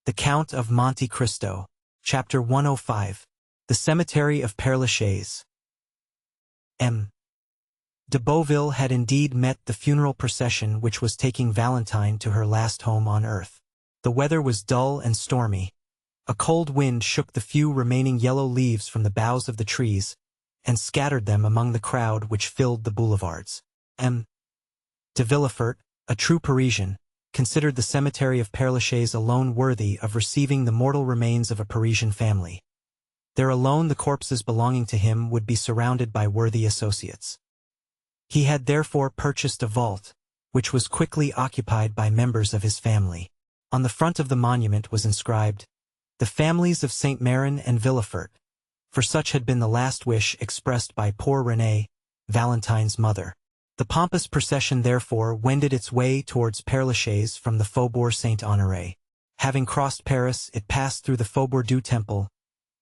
The Count of Monte Cristo. Chapter 105. The Cemetery of Père Lachaise. M. de Beauville had indeed met the funeral procession which was taking Valentine to her last home on earth. The weather was dull and stormy. A cold wind shook the few remaining yellow leaves from the boughs of the trees, and scattered them among the crowd which filled the boulevards. M. de Villefort, a true Parisian, considered the cemetery of Père Lachaise alone worthy of receiving the mortal remains of a Parisian family. There alone the corpses belonging to him would be surrounded by worthy associates. He had therefore purchased a vault, which was quickly occupied by members of his family. On the front of the monument was inscribed, "The families of Saint Mérin and Villefort," for such had been the last wish expressed by poor Renée, Valentine's mother. The pompous procession therefore wended its way towards Père Lachaise from the Faubourg Saint-Honoré. Having crossed Paris, it passed through the Faubourg du Temple,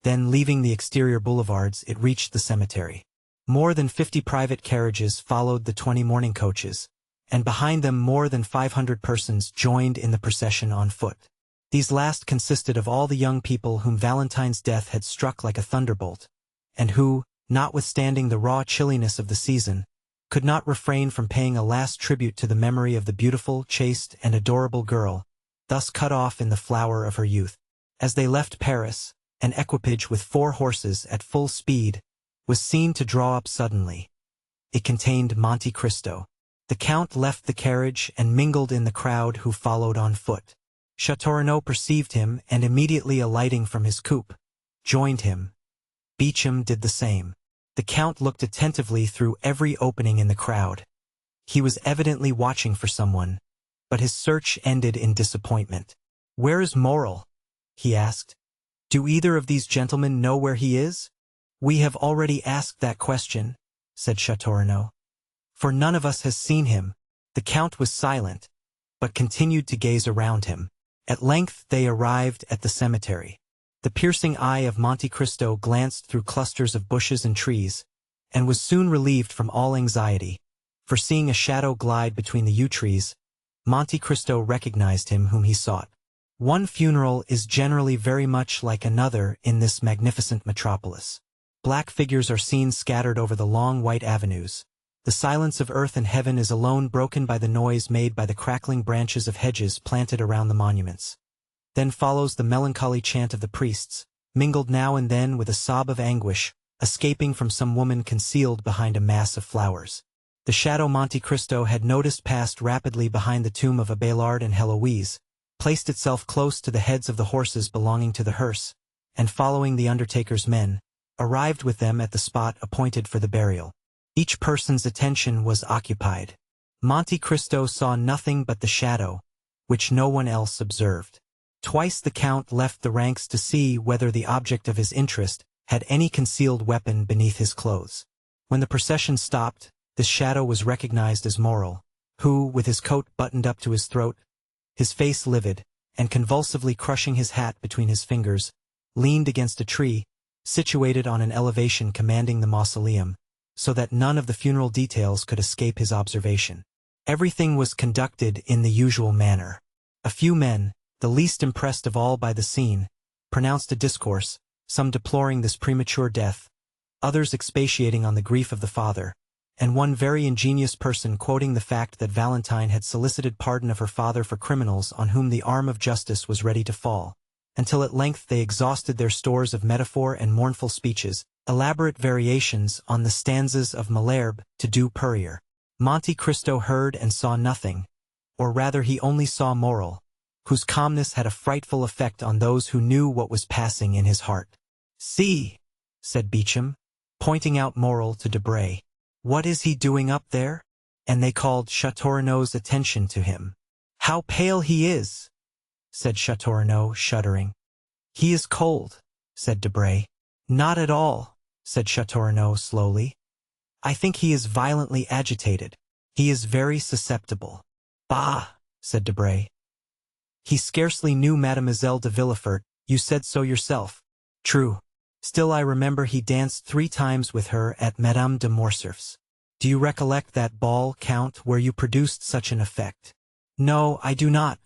then leaving the exterior boulevards it reached the cemetery. More than 50 private carriages followed the 20 mourning coaches, and behind them more than 500 persons joined in the procession on foot. These last consisted of all the young people whom Valentine's death had struck like a thunderbolt, and who, notwithstanding the raw chilliness of the season, could not refrain from paying a last tribute to the memory of the beautiful, chaste, and adorable girl, thus cut off in the flower of her youth. As they left Paris, an equipage with 4 horses at full speed was seen to draw up suddenly. It contained Monte Cristo. The Count left the carriage and mingled in the crowd who followed on foot. Châteaurenaud perceived him and immediately alighting from his coupe, joined him. Beauchamp did the same. The Count looked attentively through every opening in the crowd. He was evidently watching for someone, but his search ended in disappointment. "Where is Morel?" he asked. "Do either of these gentlemen know where he is?" "We have already asked that question," said Châteaurenaud. "For none of us has seen him." The Count was silent, but continued to gaze around him. At length they arrived at the cemetery. The piercing eye of Monte Cristo glanced through clusters of bushes and trees, and was soon relieved from all anxiety, for seeing a shadow glide between the yew trees, Monte Cristo recognized him whom he sought. One funeral is generally very much like another in this magnificent metropolis. Black figures are seen scattered over the long white avenues. The silence of earth and heaven is alone broken by the noise made by the crackling branches of hedges planted around the monuments. Then follows the melancholy chant of the priests, mingled now and then with a sob of anguish, escaping from some woman concealed behind a mass of flowers. The shadow Monte Cristo had noticed passed rapidly behind the tomb of Abélard and Héloïse, placed itself close to the heads of the horses belonging to the hearse, and following the undertaker's men, arrived with them at the spot appointed for the burial. Each person's attention was occupied. Monte Cristo saw nothing but the shadow, which no one else observed. Twice the Count left the ranks to see whether the object of his interest had any concealed weapon beneath his clothes. When the procession stopped, this shadow was recognized as Morel, who, with his coat buttoned up to his throat, his face livid, and convulsively crushing his hat between his fingers, leaned against a tree, situated on an elevation commanding the mausoleum, so that none of the funeral details could escape his observation. Everything was conducted in the usual manner. A few men, the least impressed of all by the scene, pronounced a discourse, some deploring this premature death, others expatiating on the grief of the father, and one very ingenious person quoting the fact that Valentine had solicited pardon of her father for criminals on whom the arm of justice was ready to fall, until at length they exhausted their stores of metaphor and mournful speeches, elaborate variations on the stanzas of Malherbe to Du Purrier. Monte Cristo heard and saw nothing, or rather he only saw Morel, whose calmness had a frightful effect on those who knew what was passing in his heart. "See," said Beauchamp, pointing out Morel to Debray. "What is he doing up there?" And they called Châteaurenaud's attention to him. "How pale he is," said Châteaurenaud, shuddering. "He is cold," said Debray. "Not at all," said Châteaurenaud slowly. "I think he is violently agitated. He is very susceptible." "Bah," said Debray. "He scarcely knew Mademoiselle de Villefort, you said so yourself." "True. Still I remember he danced 3 times with her at Madame de Morcerf's. Do you recollect that ball, Count, where you produced such an effect?" "No, I do not,"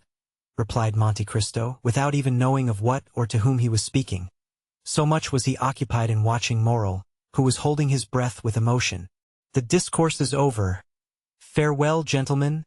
replied Monte Cristo, without even knowing of what or to whom he was speaking. So much was he occupied in watching Morrel, who was holding his breath with emotion. "The discourse is over. Farewell, gentlemen,"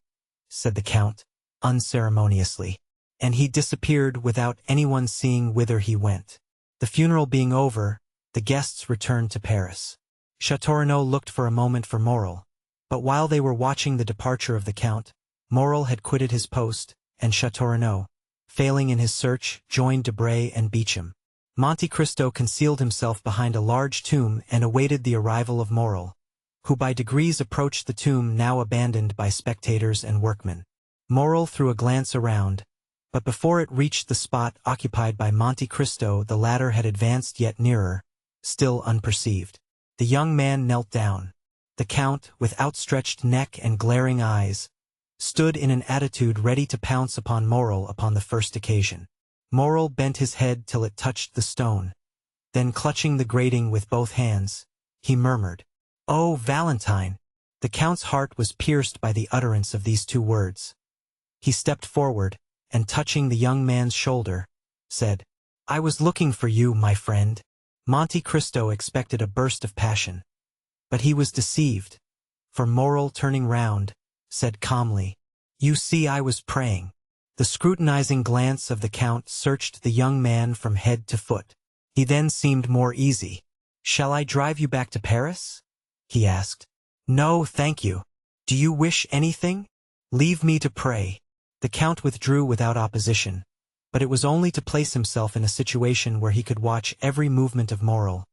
said the Count, unceremoniously, and he disappeared without anyone seeing whither he went. The funeral being over, the guests returned to Paris. Châteaurenaud looked for a moment for Morrel, but while they were watching the departure of the Count, Morrel had quitted his post, and Châteaurenaud, failing in his search, joined Debray and Beauchamp. Monte Cristo concealed himself behind a large tomb and awaited the arrival of Morrel, who by degrees approached the tomb now abandoned by spectators and workmen. Morrel threw a glance around, but before it reached the spot occupied by Monte Cristo the latter had advanced yet nearer, still unperceived. The young man knelt down. The Count, with outstretched neck and glaring eyes, stood in an attitude ready to pounce upon Morrel upon the first occasion. Morrel bent his head till it touched the stone. Then clutching the grating with both hands, he murmured, "Oh, Valentine!" The Count's heart was pierced by the utterance of these two words. He stepped forward, and touching the young man's shoulder, said, "I was looking for you, my friend." Monte Cristo expected a burst of passion, but he was deceived, for Morrel, turning round, said calmly, "You see, I was praying." The scrutinizing glance of the Count searched the young man from head to foot. He then seemed more easy. "Shall I drive you back to Paris?" he asked. "No, thank you. Do you wish anything? Leave me to pray." The Count withdrew without opposition, but it was only to place himself in a situation where he could watch every movement of Morrel,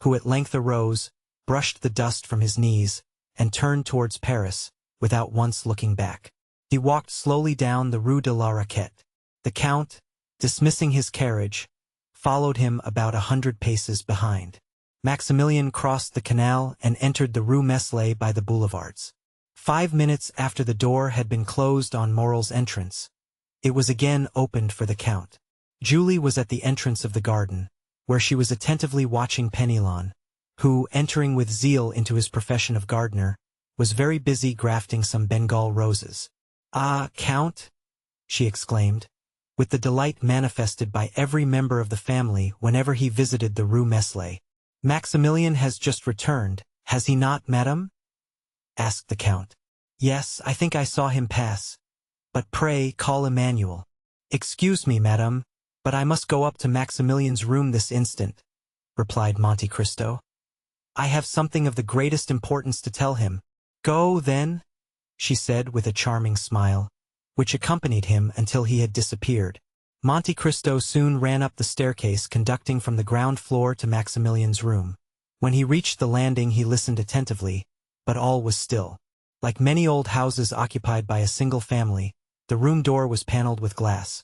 who at length arose, brushed the dust from his knees, and turned towards Paris, without once looking back. He walked slowly down the Rue de la Raquette. The Count, dismissing his carriage, followed him about 100 paces behind. Maximilian crossed the canal and entered the Rue Meslay by the boulevards. 5 minutes after the door had been closed on Morrel's entrance, it was again opened for the Count. Julie was at the entrance of the garden, where she was attentively watching Penelon, who, entering with zeal into his profession of gardener, was very busy grafting some Bengal roses. "Ah, Count!" she exclaimed, with the delight manifested by every member of the family whenever he visited the Rue Meslay. "Maximilian has just returned, has he not, madame?" asked the Count. "Yes, I think I saw him pass. But pray call Emmanuel." "Excuse me, madame, but I must go up to Maximilian's room this instant," replied Monte Cristo. "I have something of the greatest importance to tell him." "Go, then," she said with a charming smile, which accompanied him until he had disappeared. Monte Cristo soon ran up the staircase conducting from the ground floor to Maximilian's room. When he reached the landing he listened attentively, but all was still. Like many old houses occupied by a single family, the room door was paneled with glass.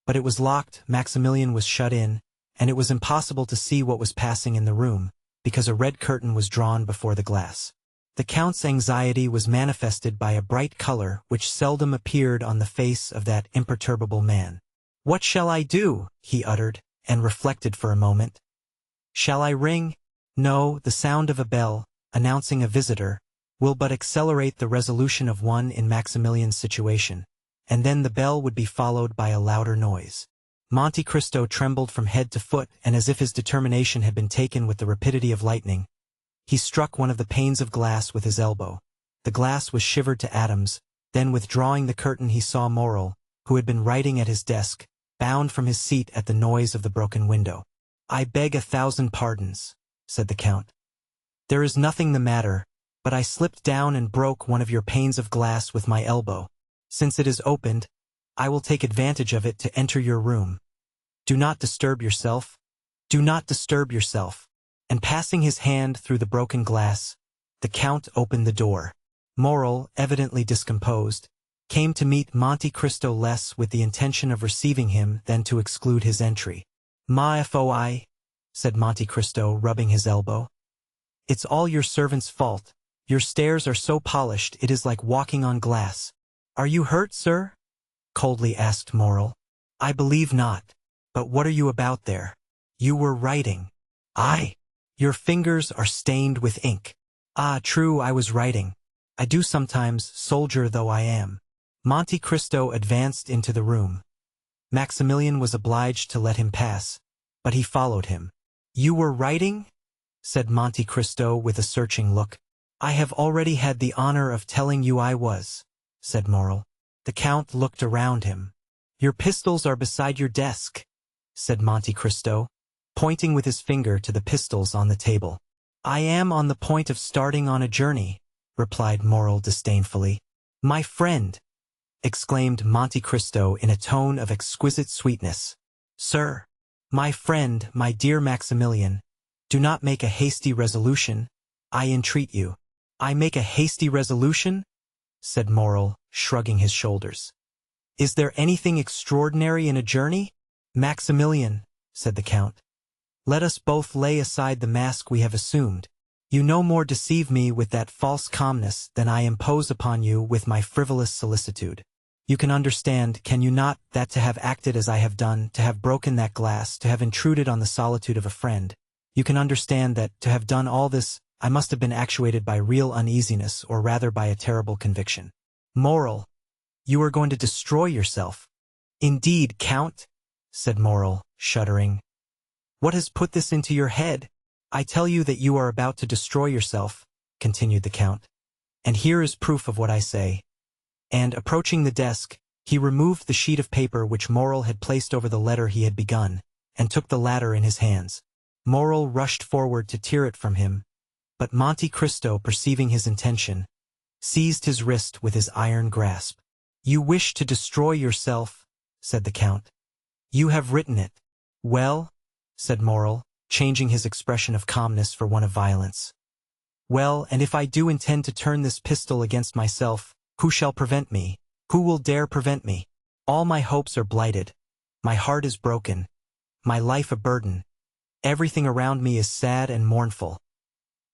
But it was locked, Maximilian was shut in, and it was impossible to see what was passing in the room, because a red curtain was drawn before the glass. The Count's anxiety was manifested by a bright color which seldom appeared on the face of that imperturbable man. "What shall I do?" he uttered, and reflected for a moment. "Shall I ring? No, the sound of a bell, announcing a visitor, will but accelerate the resolution of one in Maximilian's situation, and then the bell would be followed by a louder noise." Monte Cristo trembled from head to foot, and as if his determination had been taken with the rapidity of lightning, he struck one of the panes of glass with his elbow. The glass was shivered to atoms, then withdrawing the curtain he saw Morrel, who had been writing at his desk, bound from his seat at the noise of the broken window. "I beg 1,000 pardons," said the Count. "There is nothing the matter, but I slipped down and broke one of your panes of glass with my elbow. Since it is opened, I will take advantage of it to enter your room. Do not disturb yourself. Do not disturb yourself." And passing his hand through the broken glass, the Count opened the door. Morrel, evidently discomposed, came to meet Monte Cristo less with the intention of receiving him than to exclude his entry. "Ma foi," said Monte Cristo, rubbing his elbow. "It's all your servant's fault. Your stairs are so polished it is like walking on glass." "Are you hurt, sir?" coldly asked Morrel. "I believe not. But what are you about there? You were writing." "Aye. Your fingers are stained with ink." "Ah, true, I was writing. I do sometimes, soldier though I am." Monte Cristo advanced into the room. Maximilian was obliged to let him pass, but he followed him. "You were writing?" said Monte Cristo with a searching look. "I have already had the honor of telling you I was," said Morel. The Count looked around him. "Your pistols are beside your desk," said Monte Cristo, pointing with his finger to the pistols on the table. "I am on the point of starting on a journey," replied Morel disdainfully. "My friend!" exclaimed Monte Cristo in a tone of exquisite sweetness. "Sir, my friend, my dear Maximilian, do not make a hasty resolution, I entreat you." "I make a hasty resolution?" said Morel, shrugging his shoulders. "Is there anything extraordinary in a journey?" "Maximilian," said the Count, "let us both lay aside the mask we have assumed. You no more deceive me with that false calmness than I impose upon you with my frivolous solicitude. You can understand, can you not, that to have acted as I have done, to have broken that glass, to have intruded on the solitude of a friend, you can understand that, to have done all this, I must have been actuated by real uneasiness, or rather by a terrible conviction." "Morel, you are going to destroy yourself." "Indeed, Count," said Morel, shuddering. "What has put this into your head?" "I tell you that you are about to destroy yourself," continued the Count, "and here is proof of what I say." And, approaching the desk, he removed the sheet of paper which Morel had placed over the letter he had begun, and took the latter in his hands. Morel rushed forward to tear it from him, but Monte Cristo, perceiving his intention, seized his wrist with his iron grasp. "You wish to destroy yourself," said the Count. "You have written it." "Well," said Morel, changing his expression of calmness for one of violence. "Well, and if I do intend to turn this pistol against myself, who shall prevent me? Who will dare prevent me? All my hopes are blighted. My heart is broken. My life a burden. Everything around me is sad and mournful.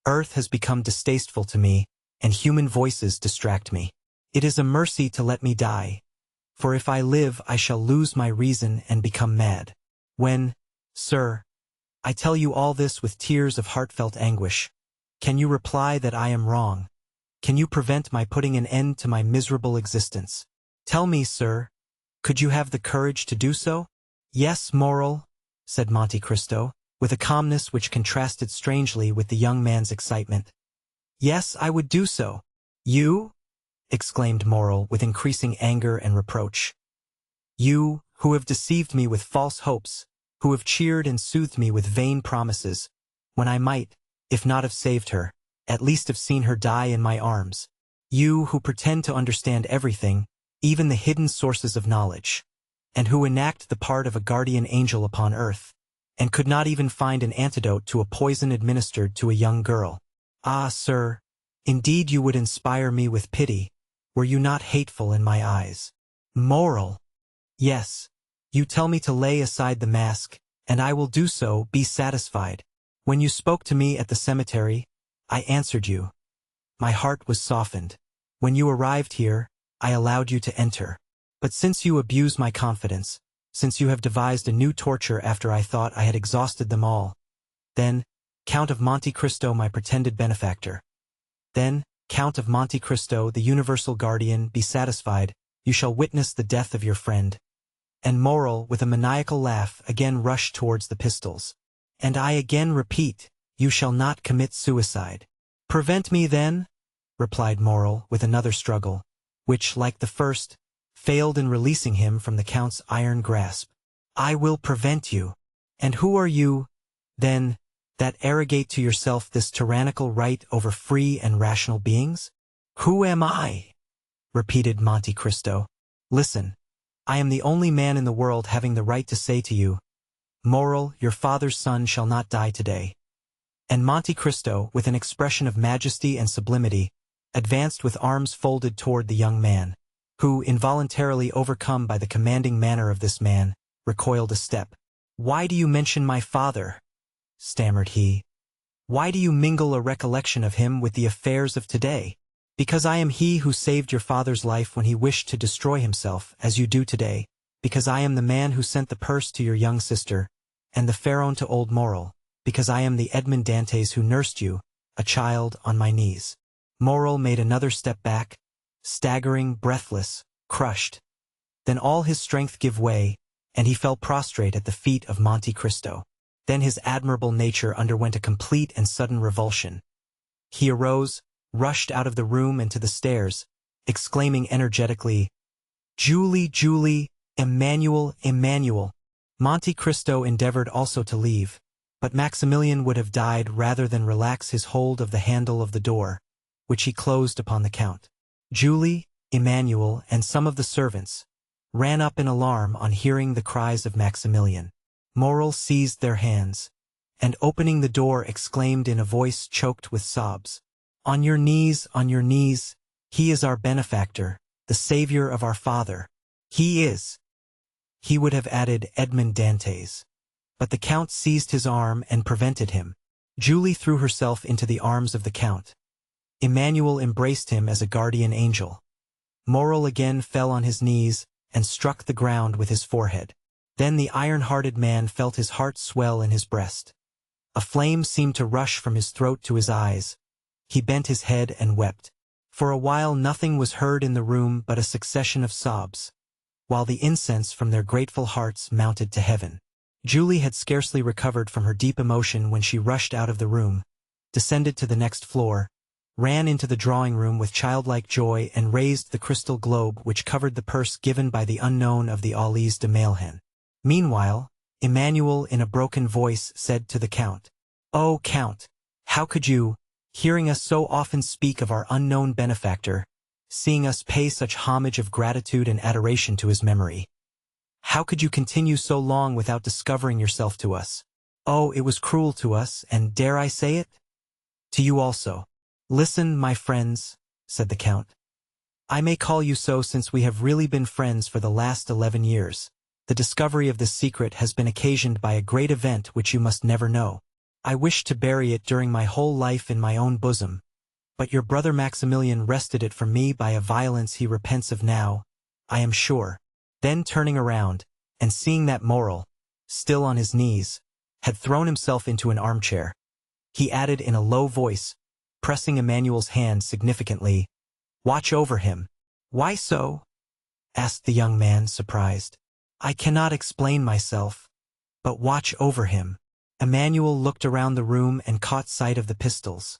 Earth has become distasteful to me, and human voices distract me. It is a mercy to let me die, for if I live I shall lose my reason and become mad. When, sir, I tell you all this with tears of heartfelt anguish, can you reply that I am wrong? Can you prevent my putting an end to my miserable existence? Tell me, sir, could you have the courage to do so?" "Yes, Morel," said Monte Cristo, with a calmness which contrasted strangely with the young man's excitement. "Yes, I would do so." "You?" exclaimed Morel with increasing anger and reproach. "You, who have deceived me with false hopes, who have cheered and soothed me with vain promises, when I might, if not have saved her, at least have seen her die in my arms. You, who pretend to understand everything, even the hidden sources of knowledge, and who enact the part of a guardian angel upon earth, and could not even find an antidote to a poison administered to a young girl. Ah, sir, indeed you would inspire me with pity, were you not hateful in my eyes." "Morel." "Yes, you tell me to lay aside the mask, and I will do so, be satisfied. When you spoke to me at the cemetery, I answered you. My heart was softened. When you arrived here, I allowed you to enter. But since you abuse my confidence, since you have devised a new torture after I thought I had exhausted them all, then, Count of Monte Cristo, my pretended benefactor, then, Count of Monte Cristo, the universal guardian, be satisfied, you shall witness the death of your friend." And Morel, with a maniacal laugh, again rushed towards the pistols. "And I again repeat, you shall not commit suicide." "Prevent me, then," replied Morel, with another struggle, which, like the first, failed in releasing him from the Count's iron grasp. "I will prevent you. And who are you, then, that arrogate to yourself this tyrannical right over free and rational beings?" "Who am I?" repeated Monte Cristo. "Listen, I am the only man in the world having the right to say to you, Morel, your father's son shall not die today." And Monte Cristo, with an expression of majesty and sublimity, advanced with arms folded toward the young man, who, involuntarily overcome by the commanding manner of this man, recoiled a step. "Why do you mention my father?" stammered he. "Why do you mingle a recollection of him with the affairs of today?" "Because I am he who saved your father's life when he wished to destroy himself, as you do today, because I am the man who sent the purse to your young sister, and the pharaon to old Morel, because I am the Edmond Dantes who nursed you, a child, on my knees." Morel made another step back, staggering, breathless, crushed. Then all his strength gave way, and he fell prostrate at the feet of Monte Cristo. Then his admirable nature underwent a complete and sudden revulsion. He arose, rushed out of the room and to the stairs, exclaiming energetically, "Julie, Julie, Emmanuel, Emmanuel." Monte Cristo endeavored also to leave, but Maximilian would have died rather than relax his hold of the handle of the door, which he closed upon the Count. Julie, Emmanuel, and some of the servants ran up in alarm on hearing the cries of Maximilian. Morel seized their hands, and opening the door exclaimed in a voice choked with sobs, on your knees, he is our benefactor, the savior of our father. He is." He would have added Edmond Dantes, but the Count seized his arm and prevented him. Julie threw herself into the arms of the Count. Emmanuel embraced him as a guardian angel. Morel again fell on his knees and struck the ground with his forehead. Then the iron-hearted man felt his heart swell in his breast. A flame seemed to rush from his throat to his eyes. He bent his head and wept. For a while nothing was heard in the room but a succession of sobs, while the incense from their grateful hearts mounted to heaven. Julie had scarcely recovered from her deep emotion when she rushed out of the room, descended to the next floor, ran into the drawing-room with childlike joy and raised the crystal globe which covered the purse given by the unknown of the Allies de Mailhen. Meanwhile, Emmanuel in a broken voice said to the Count, "Oh, Count, how could you, hearing us so often speak of our unknown benefactor, seeing us pay such homage of gratitude and adoration to his memory, how could you continue so long without discovering yourself to us? Oh, it was cruel to us, and dare I say it? To you also." "Listen, my friends," said the Count. "I may call you so since we have really been friends for the last 11 years. The discovery of this secret has been occasioned by a great event which you must never know. I wished to bury it during my whole life in my own bosom, but your brother Maximilian wrested it from me by a violence he repents of now, I am sure." Then turning around, and seeing that Morel, still on his knees, had thrown himself into an armchair, he added in a low voice, pressing Emmanuel's hand significantly, "Watch over him." "Why so?" asked the young man, surprised. "I cannot explain myself, but watch over him." Emmanuel looked around the room and caught sight of the pistols.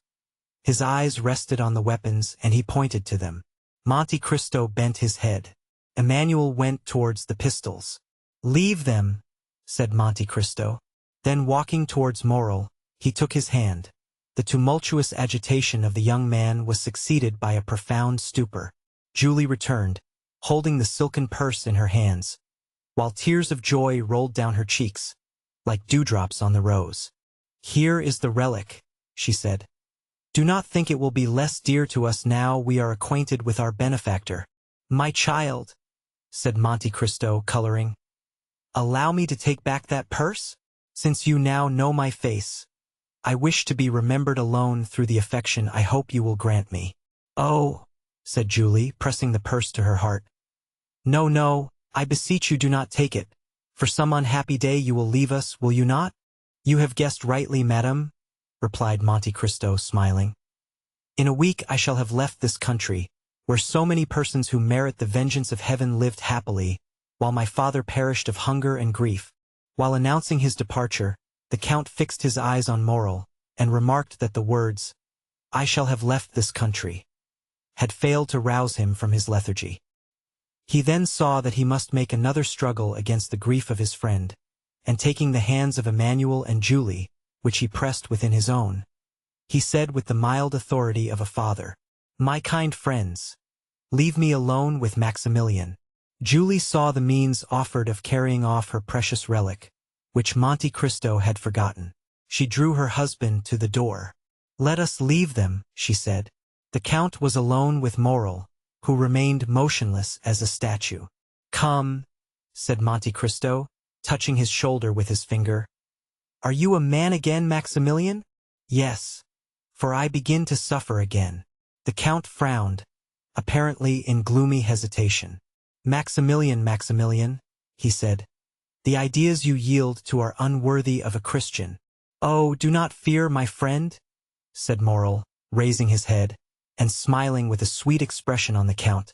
His eyes rested on the weapons and he pointed to them. Monte Cristo bent his head. Emmanuel went towards the pistols. "Leave them," said Monte Cristo. Then walking towards Morel, he took his hand. The tumultuous agitation of the young man was succeeded by a profound stupor. Julie returned, holding the silken purse in her hands, while tears of joy rolled down her cheeks, like dewdrops on the rose. "Here is the relic," she said. "Do not think it will be less dear to us now we are acquainted with our benefactor." "My child," said Monte Cristo, coloring, "allow me to take back that purse? Since you now know my face, I wish to be remembered alone through the affection I hope you will grant me." "Oh," said Julie, pressing the purse to her heart. "No, no, I beseech you do not take it. For some unhappy day you will leave us, will you not?" "You have guessed rightly, madame," replied Monte Cristo, smiling. "In a week I shall have left this country, where so many persons who merit the vengeance of heaven lived happily, while my father perished of hunger and grief." While announcing his departure, the Count fixed his eyes on Morel, and remarked that the words, "I shall have left this country," had failed to rouse him from his lethargy. He then saw that he must make another struggle against the grief of his friend, and taking the hands of Emmanuel and Julie, which he pressed within his own, he said with the mild authority of a father, "My kind friends, leave me alone with Maximilian." Julie saw the means offered of carrying off her precious relic, which Monte Cristo had forgotten. She drew her husband to the door. "Let us leave them," she said. The Count was alone with Morel, who remained motionless as a statue. "Come," said Monte Cristo, touching his shoulder with his finger. "Are you a man again, Maximilian?" "Yes, for I begin to suffer again." The Count frowned, apparently in gloomy hesitation. "Maximilian, Maximilian," he said, "the ideas you yield to are unworthy of a Christian." "Oh, do not fear, my friend," said Morel, raising his head, and smiling with a sweet expression on the Count.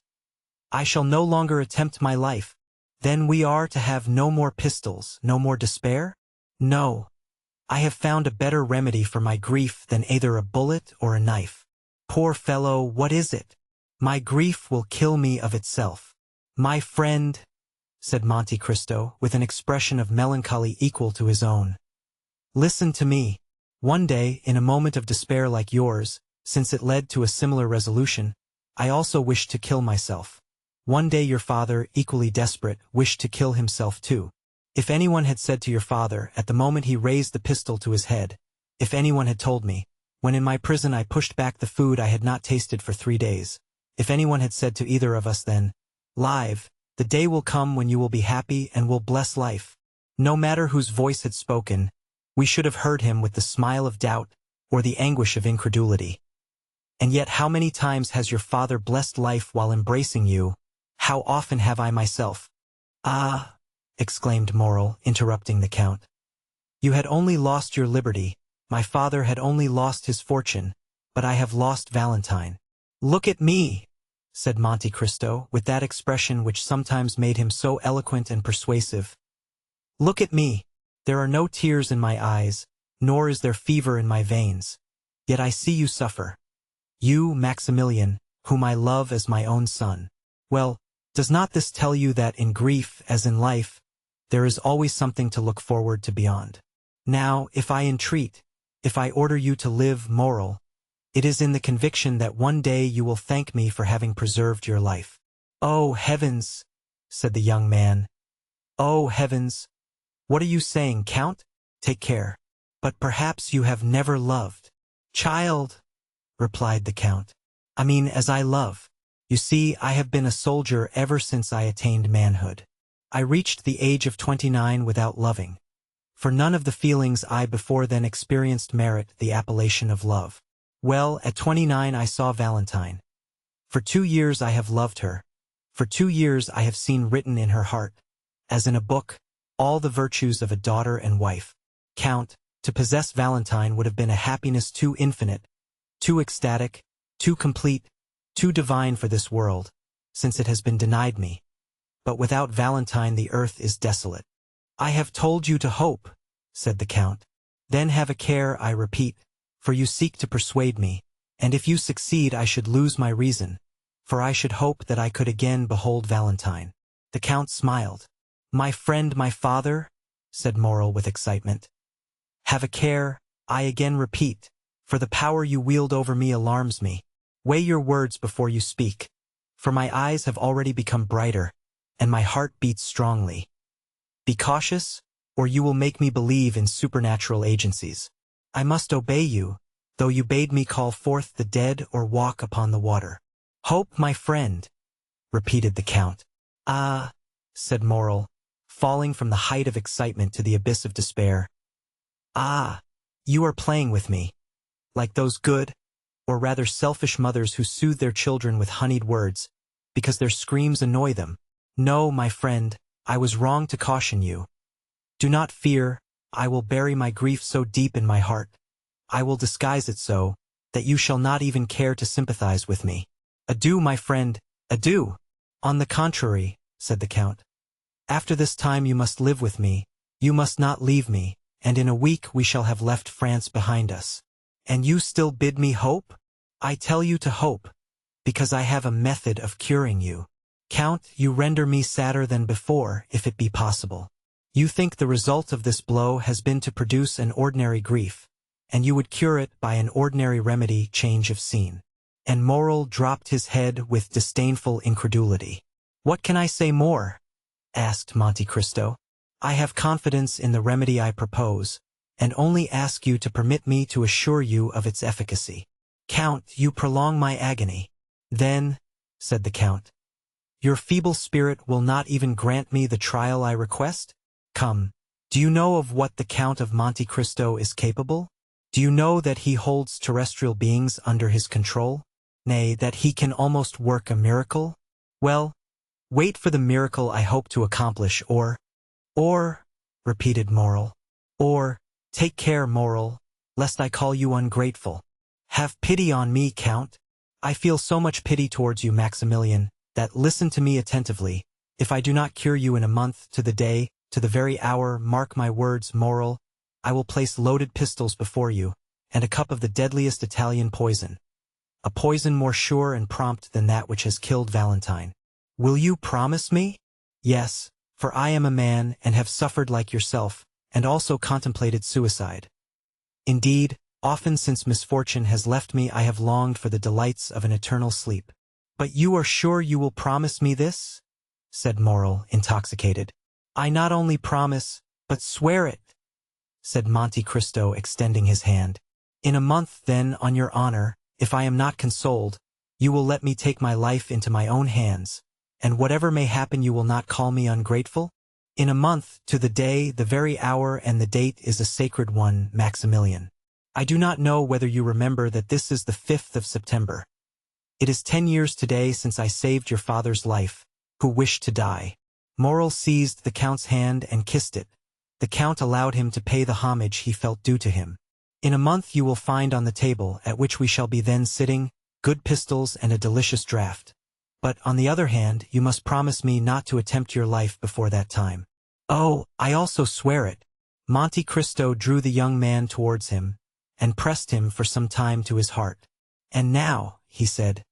"I shall no longer attempt my life. Then we are to have no more pistols, no more despair? No. I have found a better remedy for my grief than either a bullet or a knife. Poor fellow, what is it? My grief will kill me of itself. My friend, said Monte Cristo, with an expression of melancholy equal to his own. Listen to me. One day, in a moment of despair like yours, since it led to a similar resolution, I also wished to kill myself. One day your father, equally desperate, wished to kill himself too. If anyone had said to your father, at the moment he raised the pistol to his head, if anyone had told me, when in my prison I pushed back the food I had not tasted for 3 days, if anyone had said to either of us then, "Live, the day will come when you will be happy and will bless life," no matter whose voice had spoken, we should have heard him with the smile of doubt or the anguish of incredulity. And yet how many times has your father blessed life while embracing you? How often have I myself? Ah, exclaimed Morrel, interrupting the Count. You had only lost your liberty, my father had only lost his fortune, but I have lost Valentine. Look at me, said Monte Cristo, with that expression which sometimes made him so eloquent and persuasive. Look at me. There are no tears in my eyes, nor is there fever in my veins. Yet I see you suffer. You, Maximilian, whom I love as my own son. Well, does not this tell you that in grief, as in life, there is always something to look forward to beyond? Now, if I entreat, if I order you to live, Morrel, it is in the conviction that one day you will thank me for having preserved your life. Oh, heavens, said the young man. Oh, heavens. What are you saying, Count? Take care. But perhaps you have never loved. Child, replied the Count. I mean, as I love. You see, I have been a soldier ever since I attained manhood. I reached the age of 29 without loving. For none of the feelings I before then experienced merit the appellation of love. Well, at 29 I saw Valentine. For 2 years I have loved her. For 2 years I have seen written in her heart, as in a book, all the virtues of a daughter and wife. Count, to possess Valentine would have been a happiness too infinite, too ecstatic, too complete, too divine for this world, since it has been denied me. But without Valentine the earth is desolate. I have told you to hope, said the Count. Then have a care, I repeat, for you seek to persuade me, and if you succeed I should lose my reason, for I should hope that I could again behold Valentine. The Count smiled. My friend, my father, said Morrel with excitement. Have a care, I again repeat, for the power you wield over me alarms me. Weigh your words before you speak, for my eyes have already become brighter, and my heart beats strongly. Be cautious, or you will make me believe in supernatural agencies. I must obey you, though you bade me call forth the dead or walk upon the water. Hope, my friend, repeated the Count. Ah, said Morrel, falling from the height of excitement to the abyss of despair. Ah, you are playing with me, like those good, or rather selfish mothers who soothe their children with honeyed words, because their screams annoy them. No, my friend, I was wrong to caution you. Do not fear, I will bury my grief so deep in my heart. I will disguise it so, that you shall not even care to sympathize with me. Adieu, my friend, adieu. On the contrary, said the Count. After this time you must live with me, you must not leave me, and in a week we shall have left France behind us. And you still bid me hope? I tell you to hope, because I have a method of curing you. Count, you render me sadder than before, if it be possible. You think the result of this blow has been to produce an ordinary grief, and you would cure it by an ordinary remedy, change of scene. And Morrel dropped his head with disdainful incredulity. What can I say more? Asked Monte Cristo. I have confidence in the remedy I propose, and only ask you to permit me to assure you of its efficacy. Count, you prolong my agony. Then, said the Count, your feeble spirit will not even grant me the trial I request? Come, do you know of what the Count of Monte Cristo is capable? Do you know that he holds terrestrial beings under his control? Nay, that he can almost work a miracle? Well, wait for the miracle I hope to accomplish, or, repeated Morrel, or, take care, Morrel, lest I call you ungrateful. Have pity on me, Count. I feel so much pity towards you, Maximilian, that listen to me attentively. If I do not cure you in a month, to the day, to the very hour, mark my words, moral, I will place loaded pistols before you, and a cup of the deadliest Italian poison. A poison more sure and prompt than that which has killed Valentine. Will you promise me? Yes, for I am a man and have suffered like yourself, and also contemplated suicide. Indeed, often since misfortune has left me I have longed for the delights of an eternal sleep. But you are sure you will promise me this? Said Moral, intoxicated. I not only promise, but swear it, said Monte Cristo, extending his hand. In a month, then, on your honor, if I am not consoled, you will let me take my life into my own hands, and whatever may happen you will not call me ungrateful? In a month, to the day, the very hour, and the date is a sacred one, Maximilian. I do not know whether you remember that this is the 5th of September. It is 10 years today since I saved your father's life, who wished to die. Moral seized the Count's hand and kissed it. The Count allowed him to pay the homage he felt due to him. In a month you will find on the table, at which we shall be then sitting, good pistols and a delicious draught. But, on the other hand, you must promise me not to attempt your life before that time. Oh, I also swear it. Monte Cristo drew the young man towards him, and pressed him for some time to his heart. And now, he said,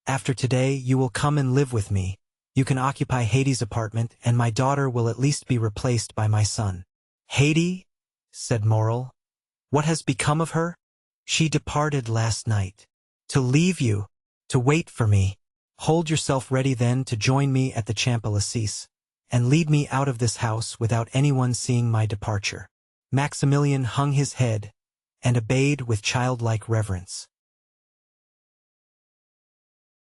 after today you will come and live with me. You can occupy Haydée's apartment, and my daughter will at least be replaced by my son. Haydée? Said Moral. What has become of her? She departed last night. To leave you, to wait for me. Hold yourself ready then to join me at the Champs-Élysées, and lead me out of this house without anyone seeing my departure. Maximilian hung his head, and obeyed with childlike reverence.